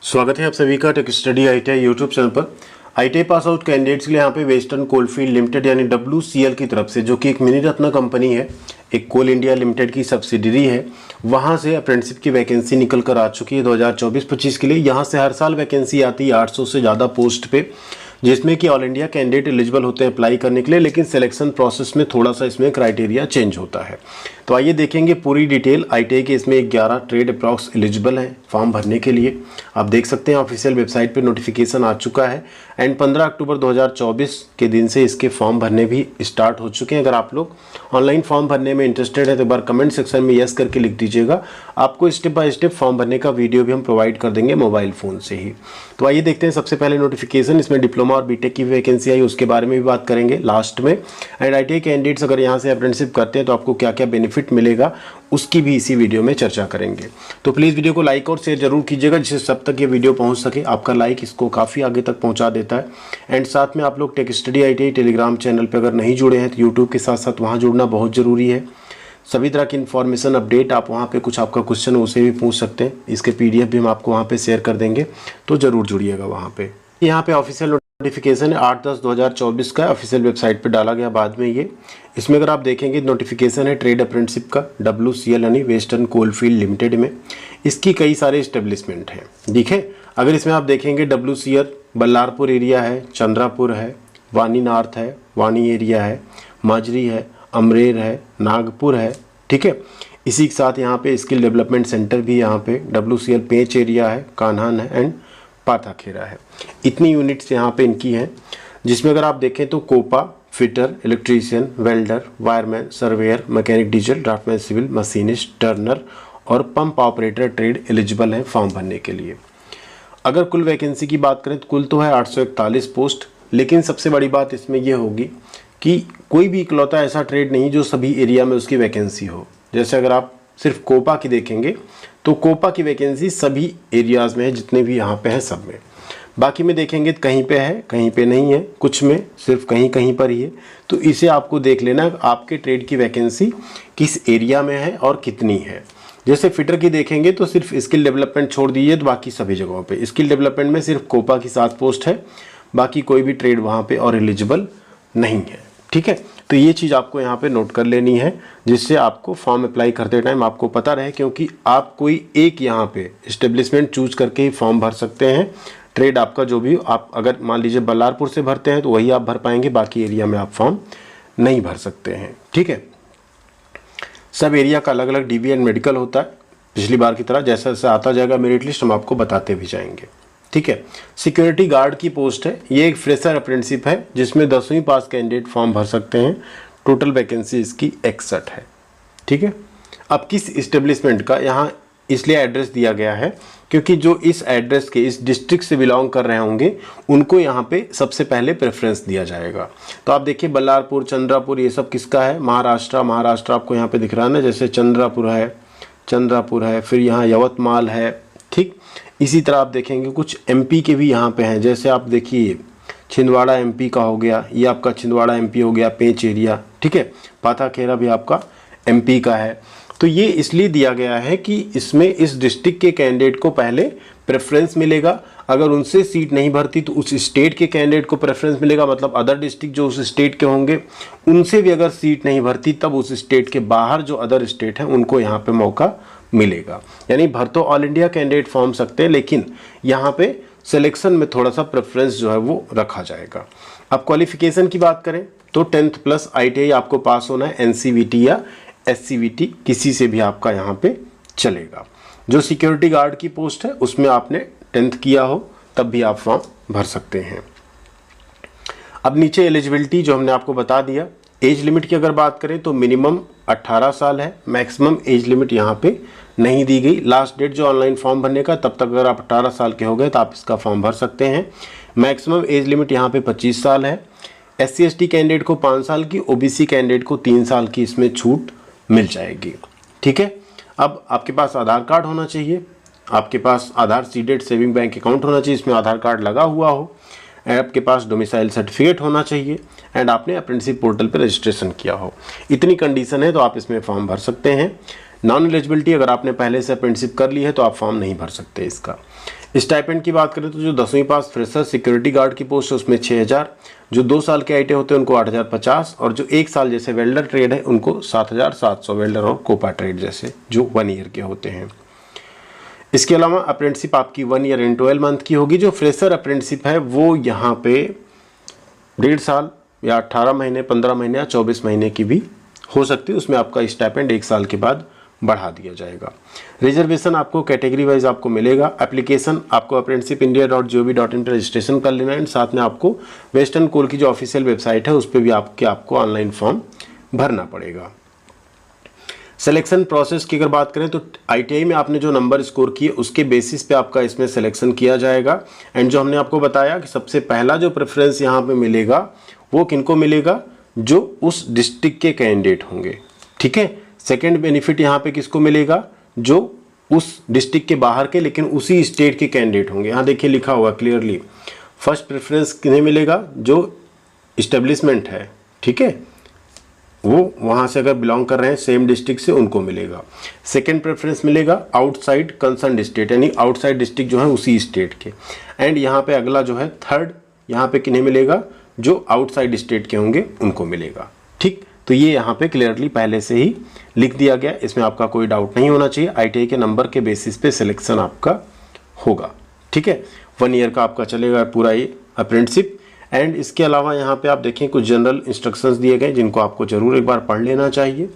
स्वागत है आप सभी का tech study ITI YouTube channel पर। आईटीआई पास आउट कैंडिडेट्स के लिए यहाँ पे वेस्टर्न कोलफील्ड लिमिटेड यानी WCL की तरफ से, जो कि एक मिनी रत्न कंपनी है, एक कोल इंडिया लिमिटेड की सब्सिडरी है, वहाँ से अप्रेंटिसशिप की वैकेंसी निकल कर आ चुकी है 2024-25 के लिए। यहाँ से हर साल वैकेंसी आती है 800 से ज़्यादा पोस्ट पे, जिसमें कि ऑल इंडिया कैंडिडेट एलिजिबल होते हैं अप्लाई करने के लिए, लेकिन सिलेक्शन प्रोसेस में थोड़ा सा इसमें क्राइटेरिया चेंज होता है। तो आइए देखेंगे पूरी डिटेल। आईटीआई के इसमें 11 ट्रेड अप्रॉक्स एलिजिबल हैं फॉर्म भरने के लिए। आप देख सकते हैं ऑफिशियल वेबसाइट पे नोटिफिकेशन आ चुका है एंड 15 अक्टूबर 2024 के दिन से इसके फॉर्म भरने भी स्टार्ट हो चुके हैं। अगर आप लोग ऑनलाइन फॉर्म भरने में इंटरेस्टेड है तो एक बार कमेंट सेक्शन में यस करके लिख दीजिएगा। आपको स्टेप बाय स्टेप फॉर्म भरने का वीडियो भी हम प्रोवाइड कर देंगे मोबाइल फ़ोन से ही। तो आइए देखते हैं सबसे पहले नोटिफिकेशन। इसमें डिप्लोमा और बीटेक की वैकेंसी आई, उसके बारे में भी बात करेंगे लास्ट में। एंड आईटीआई कैंडिडेट्स अगर यहाँ से अप्रेंटिसशिप करते हैं तो आपको क्या क्या बेनिफिट मिलेगा उसकी भी इसी वीडियो में चर्चा करेंगे। तो प्लीज़ वीडियो को लाइक और शेयर जरूर कीजिएगा, जिससे सब तक ये वीडियो पहुंच सके। आपका लाइक इसको काफ़ी आगे तक पहुंचा देता है। एंड साथ में आप लोग tech study ITI Telegram channel पर अगर नहीं जुड़े हैं तो यूट्यूब के साथ साथ वहाँ जुड़ना बहुत ज़रूरी है। सभी तरह की इन्फॉर्मेशन अपडेट आप वहाँ पे कुछ आपका क्वेश्चन है उसे भी पूछ सकते हैं। इसके PDF भी हम आपको वहाँ पे शेयर कर देंगे, तो ज़रूर जुड़िएगा वहाँ पे। यहाँ पे ऑफिशियल नोटिफिकेशन है 8/10/2024 का, ऑफिशियल वेबसाइट पे डाला गया बाद में ये। इसमें अगर आप देखेंगे नोटिफिकेशन है ट्रेड अप्रेंटिसशिप का WCL यानी वेस्टर्न कोलफील्ड लिमिटेड में। इसकी कई सारे इस्टेब्लिशमेंट हैं, ठीक है। अगर इसमें आप देखेंगे WCL बल्लारपुर एरिया है, चंद्रापुर है, वानी नॉर्थ है, वानी एरिया है, माजरी है, अमरेर है, नागपुर है, ठीक है। इसी के साथ यहाँ पे स्किल डेवलपमेंट सेंटर भी यहाँ पे WCL पेंच एरिया है, कान्हान है एंड पाथाखेरा है। इतनी यूनिट्स यहाँ पे इनकी हैं, जिसमें अगर आप देखें तो COPA, fitter, electrician, welder, wireman, surveyor, mechanic diesel, draftsman civil, machinist, turner और पंप ऑपरेटर ट्रेड एलिजिबल हैं फॉर्म भरने के लिए। अगर कुल वैकेंसी की बात करें तो कुल तो है 841 पोस्ट, लेकिन सबसे बड़ी बात इसमें यह होगी कि कोई भी इकलौता ऐसा ट्रेड नहीं जो सभी एरिया में उसकी वैकेंसी हो। जैसे अगर आप सिर्फ कोपा की देखेंगे तो कोपा की वैकेंसी सभी एरियाज़ में है, जितने भी यहाँ पे हैं सब में। बाकी में देखेंगे तो कहीं पे है, कहीं पे नहीं है, कुछ में सिर्फ कहीं कहीं पर ही है। तो इसे आपको देख लेना आपके ट्रेड की वैकेंसी किस एरिया में है और कितनी है। जैसे फिटर की देखेंगे तो सिर्फ स्किल डेवलपमेंट छोड़ दीजिए तो बाकी सभी जगहों पर स्किल डेवलपमेंट में सिर्फ कोपा की 7 पोस्ट है, बाकी कोई भी ट्रेड वहाँ पर और एलिजिबल नहीं है, ठीक है। तो ये चीज़ आपको यहाँ पे नोट कर लेनी है, जिससे आपको फॉर्म अप्लाई करते टाइम आपको पता रहे, क्योंकि आप कोई एक यहाँ पे इस्टेब्लिशमेंट चूज करके ही फॉर्म भर सकते हैं। ट्रेड आपका जो भी, आप अगर मान लीजिए बल्लारपुर से भरते हैं तो वही आप भर पाएंगे, बाकी एरिया में आप फॉर्म नहीं भर सकते हैं, ठीक है। सब एरिया का अलग अलग DB एंड मेडिकल होता है। पिछली बार की तरह जैसा जैसा आता जाएगा मेरिट लिस्ट हम आपको बताते भी जाएंगे, ठीक है। सिक्योरिटी गार्ड की पोस्ट है, ये एक फ्रेशर अप्रेंटिसशिप है जिसमें 10वीं पास कैंडिडेट फॉर्म भर सकते हैं। टोटल वैकेंसी इसकी 61 है, ठीक है। अब किस इस्टेब्लिशमेंट का यहाँ इसलिए एड्रेस दिया गया है क्योंकि जो इस एड्रेस के इस डिस्ट्रिक्ट से बिलोंग कर रहे होंगे उनको यहाँ पे सबसे पहले प्रेफरेंस दिया जाएगा। तो आप देखिए बल्लारपुर, चंद्रापुर, ये सब किसका है? महाराष्ट्र आपको यहाँ पे दिख रहा है ना, जैसे चंद्रापुर है, फिर यहाँ यवतमाल है, ठीक। इसी तरह आप देखेंगे कुछ MP के भी यहाँ पे हैं, जैसे आप देखिए छिंदवाड़ा MP का हो गया, ये आपका छिंदवाड़ा MP हो गया, पेंच एरिया, ठीक है। पाथाखेरा भी आपका MP का है। तो ये इसलिए दिया गया है कि इसमें इस डिस्ट्रिक्ट के कैंडिडेट को पहले प्रेफरेंस मिलेगा। अगर उनसे सीट नहीं भरती तो उस स्टेट के कैंडिडेट को प्रेफरेंस मिलेगा, मतलब अदर डिस्ट्रिक्ट जो उस स्टेट के होंगे उनसे भी अगर सीट नहीं भरती तब उस स्टेट के बाहर जो अदर स्टेट हैं उनको यहाँ पे मौका मिलेगा। यानी भर तो ऑल इंडिया कैंडिडेट फॉर्म सकते हैं, लेकिन यहाँ पे सिलेक्शन में थोड़ा सा प्रेफरेंस जो है वो रखा जाएगा। अब क्वालिफिकेशन की बात करें तो 10th प्लस ITI आपको पास होना है, NCVT या SCVT किसी से भी आपका यहाँ पे चलेगा। जो सिक्योरिटी गार्ड की पोस्ट है उसमें आपने 10th किया हो तब भी आप फॉर्म भर सकते हैं। अब नीचे एलिजिबिलिटी जो हमने आपको बता दिया। एज लिमिट की अगर बात करें तो मिनिमम 18 साल है, मैक्सिमम एज लिमिट यहाँ पे नहीं दी गई। लास्ट डेट जो ऑनलाइन फॉर्म भरने का, तब तक अगर आप 18 साल के हो गए तो आप इसका फॉर्म भर सकते हैं। मैक्सिमम एज लिमिट यहाँ पे 25 साल है। SC/ST कैंडिडेट को 5 साल की, OBC कैंडिडेट को 3 साल की इसमें छूट मिल जाएगी, ठीक है। अब आपके पास आधार कार्ड होना चाहिए, आपके पास आधार सीडेड सेविंग बैंक अकाउंट होना चाहिए, इसमें आधार कार्ड लगा हुआ हो, आपके पास डोमिसाइल सर्टिफिकेट होना चाहिए एंड आपने अप्रेंटिसशिप पोर्टल पर रजिस्ट्रेशन किया हो। इतनी कंडीशन है तो आप इसमें फॉर्म भर सकते हैं। नॉन एलिजिबिलिटी, अगर आपने पहले से अप्रेंटिसशिप कर ली है तो आप फॉर्म नहीं भर सकते इसका। स्टाइपेंड की बात करें तो जो 10वीं पास फ्रेशर सिक्योरिटी गार्ड की पोस्ट है उसमें 6000, जो 2 साल के आईटीआई होते हैं उनको 8050 और जो 1 साल जैसे वेल्डर ट्रेड है उनको 7700 वेल्डर और कोपा ट्रेड जैसे जो 1 ईयर के होते हैं। इसके अलावा अप्रेंटिसिप आपकी 1 ईयर इन 12 मंथ की होगी। जो फ्रेशर अप्रेंटिसिप है वो यहाँ पे 1.5 साल या 18 महीने, 15 महीने या 24 महीने की भी हो सकती है। उसमें आपका स्टाइपेंड 1 साल के बाद बढ़ा दिया जाएगा। रिजर्वेशन आपको कैटेगरी वाइज आपको मिलेगा। एप्लीकेशन आपको apprenticeindia.gov.in पर रजिस्ट्रेशन कर लेना है। साथ में आपको वेस्टर्न कोल की जो ऑफिशियल वेबसाइट है उस पर भी आपको ऑनलाइन फॉर्म भरना पड़ेगा। सिलेक्शन प्रोसेस की अगर बात करें तो आईटीआई में आपने जो नंबर स्कोर किए उसके बेसिस पे आपका इसमें सिलेक्शन किया जाएगा। एंड जो हमने आपको बताया कि सबसे पहला जो प्रेफरेंस यहाँ पे मिलेगा वो किनको मिलेगा, जो उस डिस्ट्रिक्ट के कैंडिडेट होंगे, ठीक है। सेकेंड बेनिफिट यहाँ पे किसको मिलेगा, जो उस डिस्ट्रिक्ट के बाहर के लेकिन उसी स्टेट के कैंडिडेट होंगे। यहाँ देखिए लिखा हुआ क्लियरली, फर्स्ट प्रेफरेंस किन्हें मिलेगा, जो इस्टेब्लिशमेंट है, ठीक है, वो वहाँ से अगर बिलोंग कर रहे हैं सेम डिस्ट्रिक्ट से उनको मिलेगा। सेकेंड प्रेफरेंस मिलेगा आउटसाइड कंसर्न स्टेट, यानी आउटसाइड डिस्ट्रिक्ट जो है उसी स्टेट के। एंड यहाँ पे अगला जो है थर्ड, यहाँ पे किन्हें मिलेगा, जो आउटसाइड स्टेट के होंगे उनको मिलेगा, ठीक। तो ये यहाँ पे क्लियरली पहले से ही लिख दिया गया, इसमें आपका कोई डाउट नहीं होना चाहिए। आईटीआई के नंबर के बेसिस पे सिलेक्शन आपका होगा, ठीक है। 1 ईयर का आपका चलेगा पूरा ये अप्रेंटिसिप। एंड इसके अलावा यहाँ पे आप देखें कुछ जनरल इंस्ट्रक्शंस दिए गए जिनको आपको जरूर एक बार पढ़ लेना चाहिए,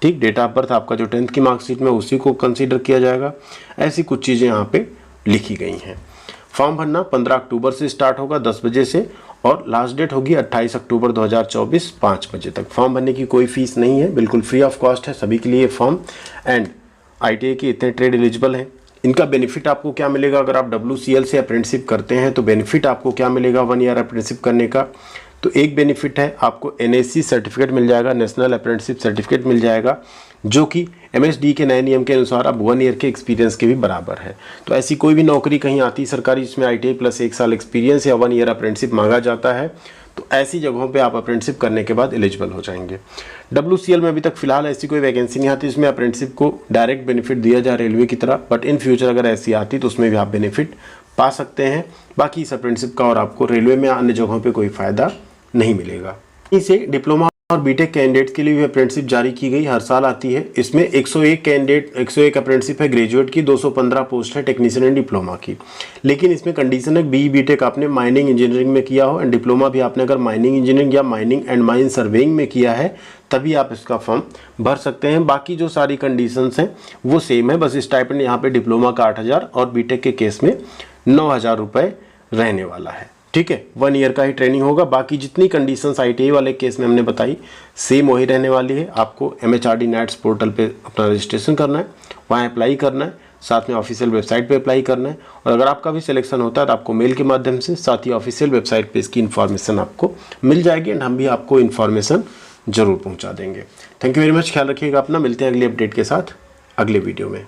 ठीक। डेट ऑफ बर्थ आपका जो 10th की मार्कशीट में उसी को कंसीडर किया जाएगा। ऐसी कुछ चीज़ें यहाँ पे लिखी गई हैं। फॉर्म भरना 15 अक्टूबर से स्टार्ट होगा 10 बजे से और लास्ट डेट होगी 28 अक्टूबर 2024 5 बजे तक। फॉर्म भरने की कोई फीस नहीं है, बिल्कुल फ्री ऑफ कॉस्ट है सभी के लिए फॉर्म। एंड आईटीआई के इतने ट्रेड एलिजिबल हैं। इनका बेनिफिट आपको क्या मिलेगा, अगर आप WCL से अप्रेंटिसिप करते हैं तो बेनिफिट आपको क्या मिलेगा 1 ईयर अप्रेंटिसिप करने का। तो एक बेनिफिट है आपको NAC सर्टिफिकेट मिल जाएगा, नेशनल अप्रेंटिसिप सर्टिफिकेट मिल जाएगा, जो कि MSD के नए नियम के अनुसार अब 1 ईयर के एक्सपीरियंस के भी बराबर है। तो ऐसी कोई भी नौकरी कहीं आती है सरकारी जिसमें ITI प्लस 1 साल एक्सपीरियंस या 1 ईयर अप्रेंटिसिप मांगा जाता है, तो ऐसी जगहों पे आप अप्रेंटिसिप करने के बाद एलिजिबल हो जाएंगे। WCL में अभी तक फिलहाल ऐसी कोई वैकेंसी नहीं आती जिसमें अप्रेंटिसिप को डायरेक्ट बेनिफिट दिया जाए रेलवे की तरह, बट इन फ्यूचर अगर ऐसी आती तो उसमें भी आप बेनिफिट पा सकते हैं। बाकी इस अप्रेंटिसिप का और आपको रेलवे में अन्य जगहों पर कोई फ़ायदा नहीं मिलेगा। इसे डिप्लोमा और बीटेक कैंडिडेट के लिए भी अप्रेंटिसिप जारी की गई, हर साल आती है। इसमें 101 अप्रेंटिसिप है ग्रेजुएट की, 215 पोस्ट है टेक्नीशियन एंड डिप्लोमा की। लेकिन इसमें कंडीशन है BE बीटेक आपने माइनिंग इंजीनियरिंग में किया हो एंड डिप्लोमा भी आपने अगर माइनिंग इंजीनियरिंग या माइनिंग एंड माइन सर्वेइंग में किया है तभी आप इसका फॉर्म भर सकते हैं। बाकी जो सारी कंडीशंस हैं वो सेम है, बस स्टाइपेंड यहाँ पे डिप्लोमा का 8000 और बीटेक के केस में 9000 रुपये रहने वाला है, ठीक है। 1 ईयर का ही ट्रेनिंग होगा। बाकी जितनी कंडीशंस ITI वाले केस में हमने बताई सेम वही रहने वाली है। आपको MHRD NETS पोर्टल पे अपना रजिस्ट्रेशन करना है, वहाँ अप्लाई करना है, साथ में ऑफिशियल वेबसाइट पे अप्लाई करना है। और अगर आपका भी सिलेक्शन होता है तो आपको मेल के माध्यम से, साथ ही ऑफिशियल वेबसाइट पे इसकी इन्फॉर्मेशन आपको मिल जाएगी एंड हम भी आपको इन्फॉर्मेशन जरूर पहुँचा देंगे। थैंक यू वेरी मच, ख्याल रखिएगा अपना। मिलते हैं अगली अपडेट के साथ अगले वीडियो में।